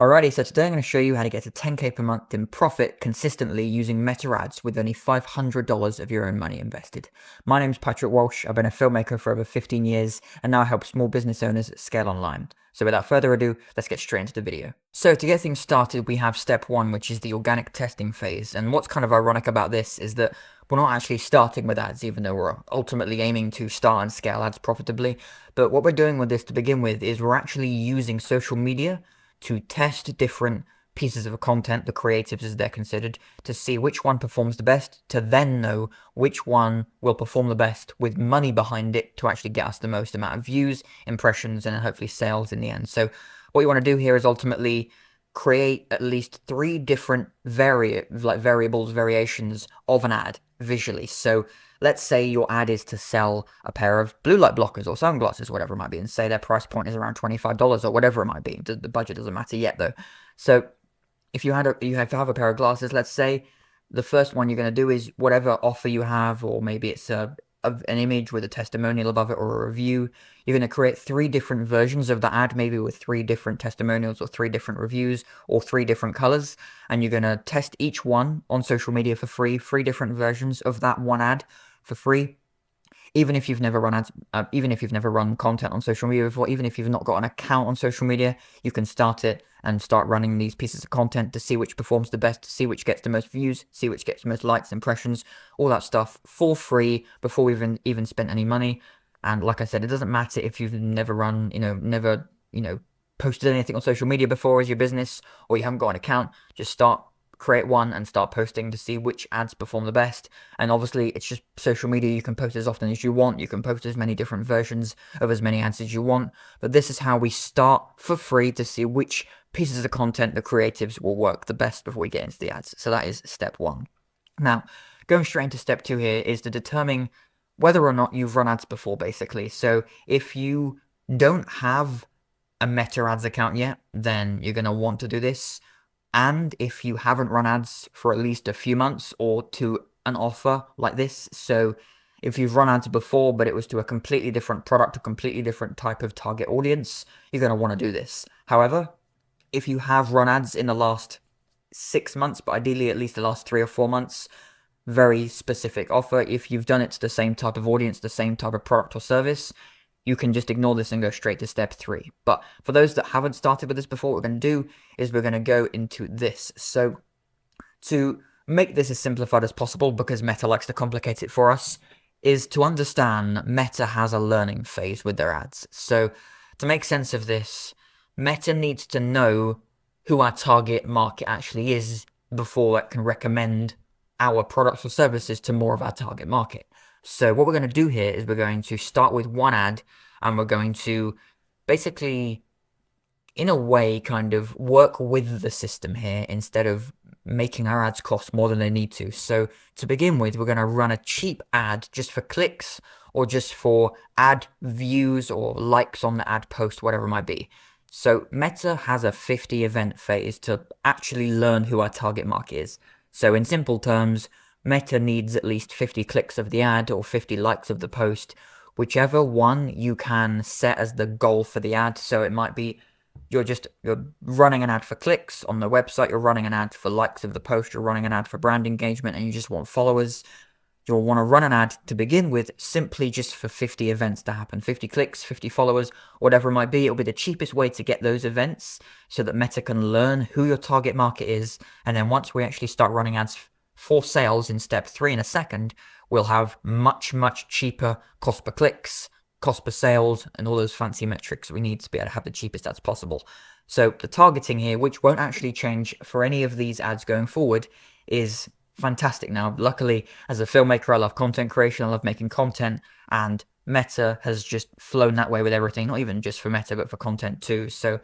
Alrighty, so today I'm going to show you how to get to 10K per month in profit consistently using Meta ads with only $500 of your own money invested. My name's Patrick Walsh. I've been a filmmaker for over 15 years and now I help small business owners scale online. So without further ado, let's get straight into the video. So to get things started, we have step one, which is the organic testing phase. And what's kind of ironic about this is that we're not actually starting with ads, even though we're ultimately aiming to start and scale ads profitably. But what we're doing with this to begin with is we're actually using social media to test different pieces of content, the creatives as they're considered, to see which one performs the best, to then know which one will perform the best with money behind it to actually get us the most amount of views, impressions, and hopefully sales in the end. So what you want to do here is ultimately create at least 3 different variations of an ad visually. So let's say your ad is to sell a pair of blue light blockers or sunglasses, whatever it might be, and say their price point is around $25 or whatever it might be. The budget doesn't matter yet though. So if you have a pair of glasses, let's say, the first one you're going to do is whatever offer you have, or maybe it's an image with a testimonial above it or a review. You're going to create 3 different versions of the ad, maybe with 3 different testimonials or 3 different reviews or 3 different colors, and you're going to test each one on social media for free, 3 different versions of that one ad for free. Even if you've never run ads, even if you've never run content on social media before, even if you've not got an account on social media, you can start it and start running these pieces of content to see which performs the best, to see which gets the most views, see which gets the most likes, impressions, all that stuff for free before we've even spent any money. And like I said, it doesn't matter if you've never run, never, posted anything on social media before as your business, or you haven't got an account. Just create one and start posting to see which ads perform the best. And obviously it's just social media. You can post as often as you want. You can post as many different versions of as many ads as you want. But this is how we start for free to see which pieces of content the creatives will work the best before we get into the ads. So that is step 1. Now, going straight into step 2 here is to determine whether or not you've run ads before, basically. So if you don't have a Meta ads account yet, then you're going to want to do this. And if you haven't run ads for at least a few months or to an offer like this, so if you've run ads before, but it was to a completely different product, a completely different type of target audience, you're going to want to do this. However, if you have run ads in the last 6 months, but ideally at least the last 3 or 4 months, very specific offer. If you've done it to the same type of audience, the same type of product or service, you can just ignore this and go straight to step 3. But for those that haven't started with this before, what we're going to do is we're going to go into this. So to make this as simplified as possible, because Meta likes to complicate it for us, is to understand Meta has a learning phase with their ads. So to make sense of this, Meta needs to know who our target market actually is before it can recommend our products or services to more of our target market. So what we're going to do here is we're going to start with one ad, and we're going to basically, in a way, kind of work with the system here instead of making our ads cost more than they need to. So to begin with, we're going to run a cheap ad just for clicks or just for ad views or likes on the ad post, whatever it might be. So Meta has a 50 event phase to actually learn who our target market is. So in simple terms, Meta needs at least 50 clicks of the ad or 50 likes of the post, whichever one you can set as the goal for the ad. So it might be you're running an ad for clicks on the website, you're running an ad for likes of the post, you're running an ad for brand engagement, and you just want followers. You'll want to run an ad to begin with simply just for 50 events to happen. 50 clicks, 50 followers, whatever it might be. It'll be the cheapest way to get those events so that Meta can learn who your target market is. And then once we actually start running ads for sales in step 3 in a second, we'll have much, much cheaper cost per clicks, cost per sales, and all those fancy metrics we need to be able to have the cheapest ads possible. So the targeting here, which won't actually change for any of these ads going forward, is fantastic now. Luckily, as a filmmaker, I love content creation, I love making content, and Meta has just flown that way with everything, not even just for Meta, but for content too. So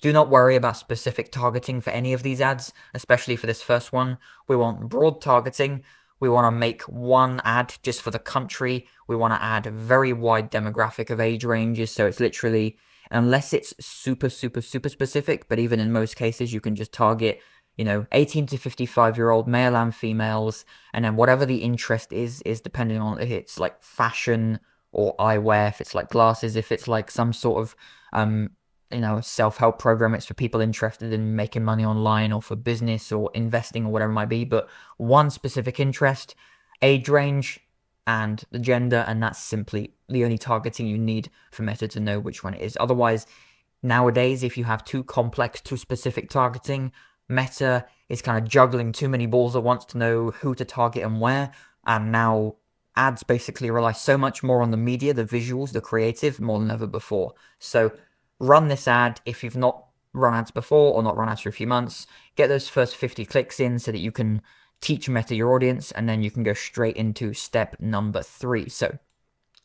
do not worry about specific targeting for any of these ads, especially for this first one. We want broad targeting. We want to make one ad just for the country. We want to add a very wide demographic of age ranges, so it's literally, unless it's super, super, super specific, but even in most cases, you can just target 18 to 55-year-old male and females, and then whatever the interest is depending on if it's like fashion or eyewear, if it's like glasses, if it's like some sort of self-help program. It's for people interested in making money online or for business or investing or whatever it might be. But one specific interest, age range, and the gender, and that's simply the only targeting you need for Meta to know which one it is. Otherwise, nowadays, if you have too complex, too specific targeting, Meta is kind of juggling too many balls at once to know who to target and where. And now ads basically rely so much more on the media, the visuals, the creative, more than ever before. So run this ad if you've not run ads before or not run ads for a few months. Get those first 50 clicks in so that you can teach Meta your audience, and then you can go straight into step number 3. So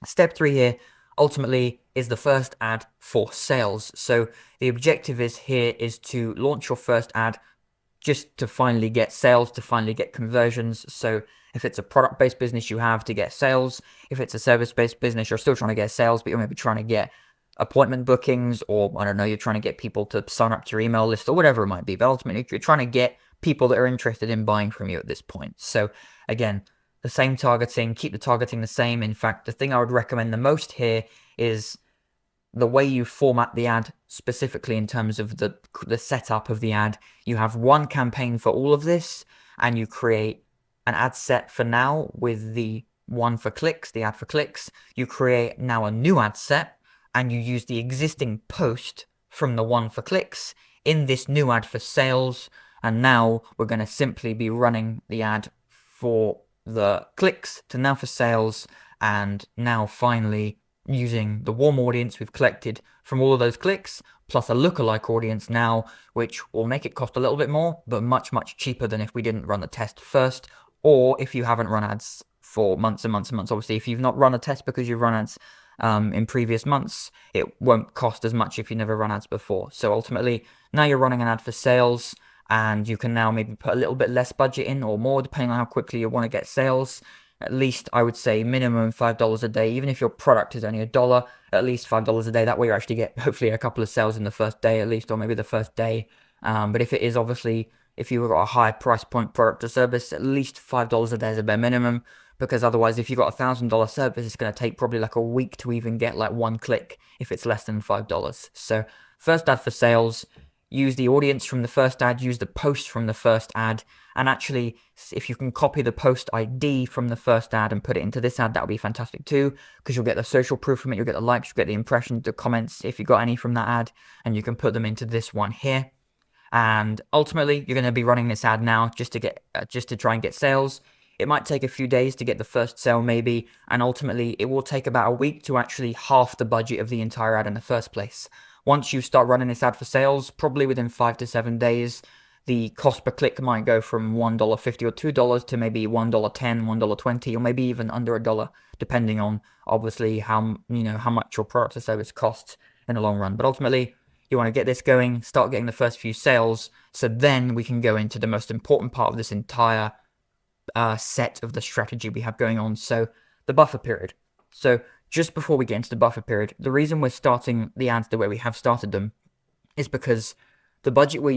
step 3 here ultimately is the first ad for sales. So the objective is to launch your first ad just to finally get sales, to finally get conversions. So if it's a product-based business, you have to get sales. If it's a service-based business, you're still trying to get sales, but you're maybe trying to get appointment bookings, or I don't know, you're trying to get people to sign up to your email list or whatever it might be. But ultimately, you're trying to get people that are interested in buying from you at this point. So again, the same targeting, keep the targeting the same. In fact, the thing I would recommend the most here is the way you format the ad specifically in terms of the setup of the ad. You have one campaign for all of this, and you create an ad set for now with the one for clicks, the ad for clicks. You create now a new ad set, and you use the existing post from the one for clicks in this new ad for sales. And now we're going to simply be running the ad for the clicks to now for sales, and now finally using the warm audience we've collected from all of those clicks, plus a lookalike audience now, which will make it cost a little bit more, but much, much cheaper than if we didn't run the test first, or if you haven't run ads for months and months and months. Obviously, if you've not run a test because you've run ads in previous months, it won't cost as much if you never run ads before. So ultimately, now you're running an ad for sales, and you can now maybe put a little bit less budget in or more, depending on how quickly you want to get sales. At least I would say minimum $5 a day. Even if your product is only $1, at least $5 a day. That way you actually get hopefully a couple of sales in the first day at least, or maybe the first day. But if it is obviously, if you've got a high price point product or service, at least $5 a day is a bare minimum. Because otherwise, if you've got $1,000 service, it's going to take probably like a week to even get like one click if it's less than $5. So first ad for sales, use the audience from the first ad, use the post from the first ad, and actually, if you can copy the post ID from the first ad and put it into this ad, that would be fantastic too, because you'll get the social proof from it, you'll get the likes, you'll get the impressions, the comments, if you got any from that ad, and you can put them into this one here. And ultimately, you're going to be running this ad now just to try and get sales. It might take a few days to get the first sale maybe, and ultimately it will take about a week to actually half the budget of the entire ad in the first place. Once you start running this ad for sales, probably within 5 to 7 days, the cost per click might go from $1.50 or $2 to maybe $1.10, $1.20, or maybe even under $1, depending on obviously how much your product or service costs in the long run. But ultimately, you want to get this going, start getting the first few sales, so then we can go into the most important part of this entire set of the strategy we have going on. So the buffer period. So just before we get into the buffer period, the reason we're starting the ads the way we have started them is because the budget we're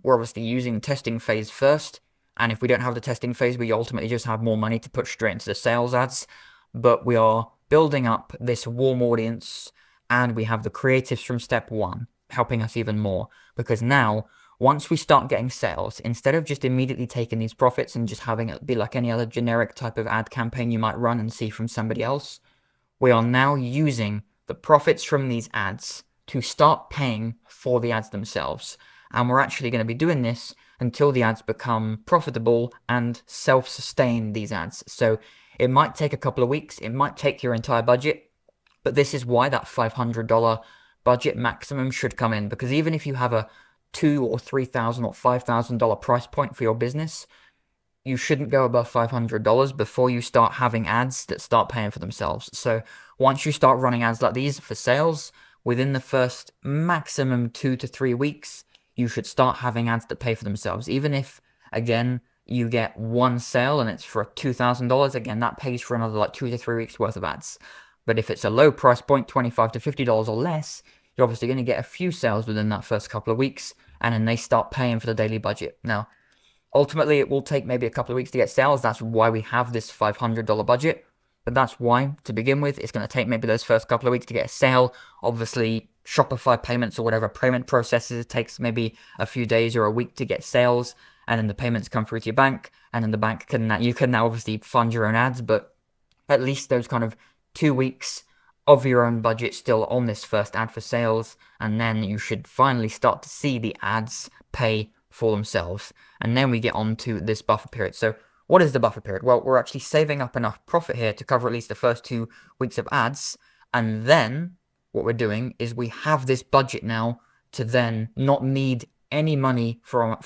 obviously using the testing phase first. And if we don't have the testing phase, we ultimately just have more money to put straight into the sales ads. But we are building up this warm audience, and we have the creatives from step 1 helping us even more, because now once we start getting sales, instead of just immediately taking these profits and just having it be like any other generic type of ad campaign you might run and see from somebody else, we are now using the profits from these ads to start paying for the ads themselves. And we're actually going to be doing this until the ads become profitable and self-sustain these ads. So it might take a couple of weeks, it might take your entire budget, but this is why that $500 budget maximum should come in. Because even if you have a $2,000 or $3,000 or $5,000 price point for your business, you shouldn't go above $500 before you start having ads that start paying for themselves. So once you start running ads like these for sales, within the first maximum 2 to 3 weeks, you should start having ads that pay for themselves. Even if, again, you get one sale and it's for $2,000, again, that pays for another like 2 to 3 weeks worth of ads. But if it's a low price point, $25 to $50 or less, you're obviously going to get a few sales within that first couple of weeks, and then they start paying for the daily budget. Now, ultimately, it will take maybe a couple of weeks to get sales. That's why we have this $500 budget. But that's why, to begin with, it's going to take maybe those first couple of weeks to get a sale. Obviously, Shopify payments or whatever payment processes, it takes maybe a few days or a week to get sales, and then the payments come through to your bank, and then the bank you can now obviously fund your own ads, but at least those kind of 2 weeks of your own budget still on this first ad for sales, and then you should finally start to see the ads pay for themselves. And then we get on to this buffer period. So what is the buffer period? Well, we're actually saving up enough profit here to cover at least the first 2 weeks of ads, and then what we're doing is we have this budget now to then not need any money from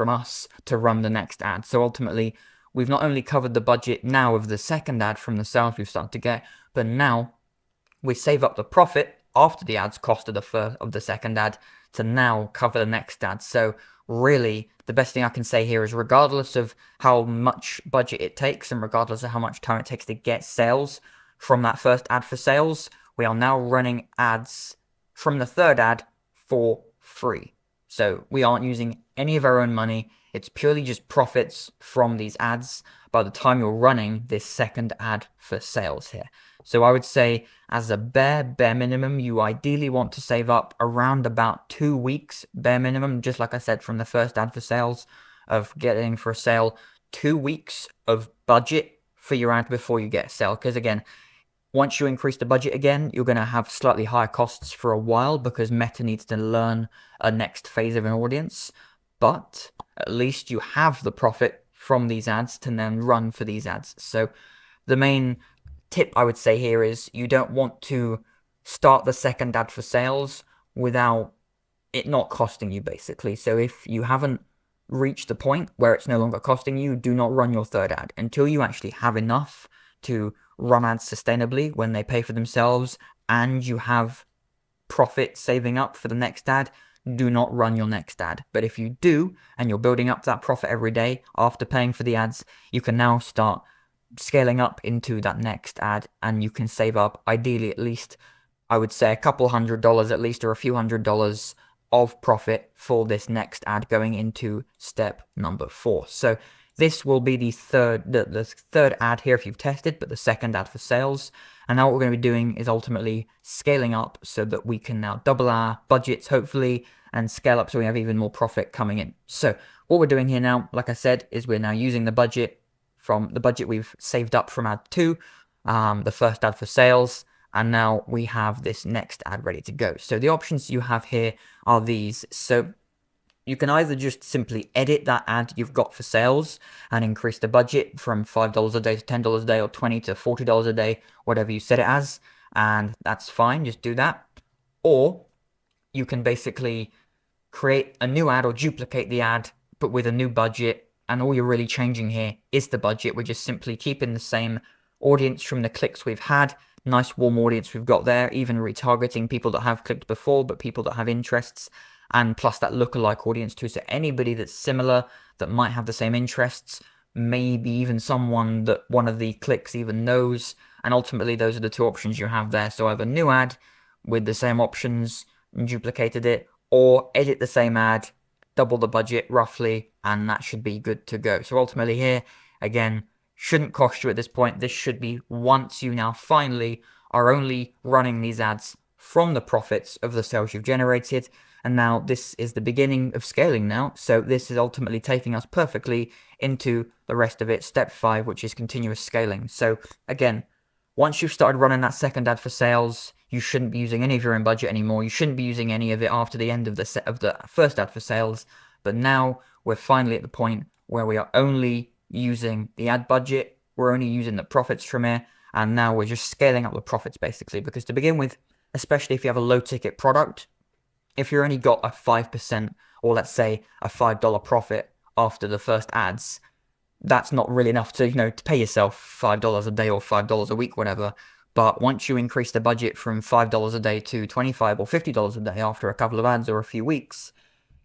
us to run the next ad. So ultimately, we've not only covered the budget now of the second ad from the sales we've started to get, but now we save up the profit after the ads cost of the second ad to now cover the next ad. So really, the best thing I can say here is regardless of how much budget it takes and regardless of how much time it takes to get sales from that first ad for sales, we are now running ads from the third ad for free. So we aren't using any of our own money. It's purely just profits from these ads by the time you're running this second ad for sales here. So I would say as a bare minimum, you ideally want to save up around about 2 weeks bare minimum, just like I said from the first ad for sales of getting for a sale, 2 weeks of budget for your ad before you get a sale. Because again, once you increase the budget again, you're going to have slightly higher costs for a while because Meta needs to learn a next phase of an audience. But at least you have the profit from these ads to then run for these ads. So the main tip I would say here is you don't want to start the second ad for sales without it not costing you, basically. So if you haven't reached the point where it's no longer costing you, do not run your third ad until you actually have enough to run ads sustainably when they pay for themselves and you have profit saving up for the next ad. Do not run your next ad. But if you do, and you're building up that profit every day after paying for the ads, you can now start scaling up into that next ad and you can save up, ideally at least, I would say a couple $100 at least, or a few $100 of profit for this next ad going into step number 4. So this will be the third ad here if you've tested, but the second ad for sales. And now what we're going to be doing is ultimately scaling up so that we can now double our budgets, hopefully, and scale up so we have even more profit coming in. So what we're doing here now, like I said, is we're now using the budget from the budget we've saved up from ad 2, the first ad for sales, and now we have this next ad ready to go. So the options you have here are these. So you can either just simply edit that ad you've got for sales and increase the budget from $5 a day to $10 a day or $20 to $40 a day, whatever you set it as, and that's fine, just do that. Or you can basically create a new ad or duplicate the ad, but with a new budget, and all you're really changing here is the budget. We're just simply keeping the same audience from the clicks we've had, nice warm audience we've got there, even retargeting people that have clicked before, but people that have interests, and plus that lookalike audience too. So anybody that's similar, that might have the same interests, maybe even someone that one of the clicks even knows, and ultimately those are the two options you have there. So either new ad with the same options, duplicated it, or edit the same ad, double the budget roughly, and that should be good to go. So ultimately here, again, shouldn't cost you at this point. This should be once you now finally are only running these ads from the profits of the sales you've generated. And now this is the beginning of scaling now. So this is ultimately taking us perfectly into the rest of it, step 5, which is continuous scaling. So again, once you've started running that second ad for sales, you shouldn't be using any of your own budget anymore. You shouldn't be using any of it after the end of the first ad for sales. But now we're finally at the point where we are only using the ad budget. We're only using the profits from it. And now we're just scaling up the profits basically. Because to begin with, especially if you have a low ticket product, if you're only got a 5% or let's say a $5 profit after the first ads, that's not really enough to, to pay yourself $5 a day or $5 a week, whatever. But once you increase the budget from $5 a day to $25 or $50 a day after a couple of ads or a few weeks,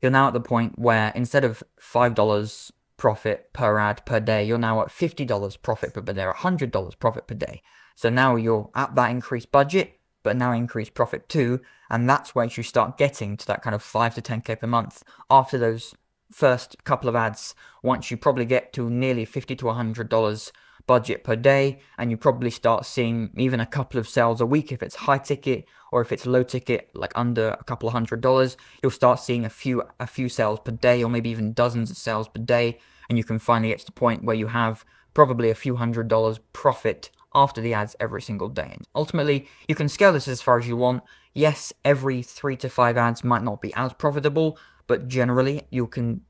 you're now at the point where instead of $5 profit per ad per day, you're now at $50 profit per day or $100 profit per day. So now you're at that increased budget, but now increased profit too. And that's where you start getting to that kind of 5 to 10K per month after those first couple of ads. Once you probably get to nearly $50 to $100 budget per day, and you probably start seeing even a couple of sales a week if it's high ticket, or if it's low ticket, like under a couple of $100, you'll start seeing a few sales per day, or maybe even dozens of sales per day, and you can finally get to the point where you have probably a few $100 profit after the ads every single day. And ultimately, you can scale this as far as you want. Yes, every 3 to 5 ads might not be as profitable, but generally you can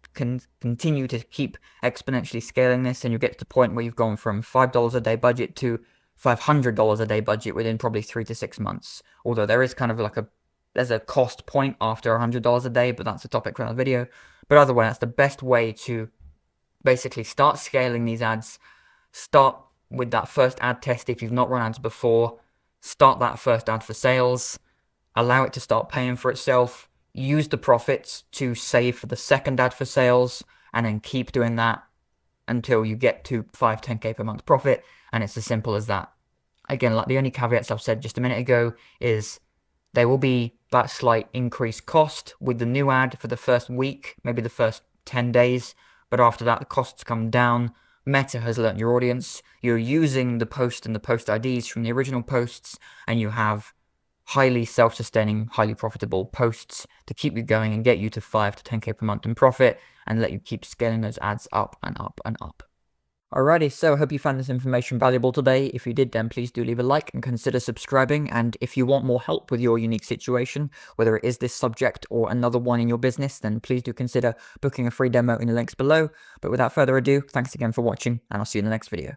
continue to keep exponentially scaling this, and you get to the point where you've gone from $5 a day budget to $500 a day budget within probably 3 to 6 months. Although there is kind of like there's a cost point after $100 a day, but that's a topic for another video. But other way, that's the best way to basically start scaling these ads. Start with that first ad test if you've not run ads before. Start that first ad for sales. Allow it to start paying for itself. Use the profits to save for the second ad for sales, and then keep doing that until you get to 5, 10K per month profit. And it's as simple as that. Again, like the only caveats I've said just a minute ago is there will be that slight increased cost with the new ad for the first week, maybe the first 10 days. But after that, the costs come down. Meta has learned your audience. You're using the post and the post IDs from the original posts, and you have highly self-sustaining, highly profitable posts to keep you going and get you to 5 to 10K per month in profit, and let you keep scaling those ads up and up and up. Alrighty, so I hope you found this information valuable today. If you did, then please do leave a like and consider subscribing. And if you want more help with your unique situation, whether it is this subject or another one in your business, then please do consider booking a free demo in the links below. But without further ado, thanks again for watching, and I'll see you in the next video.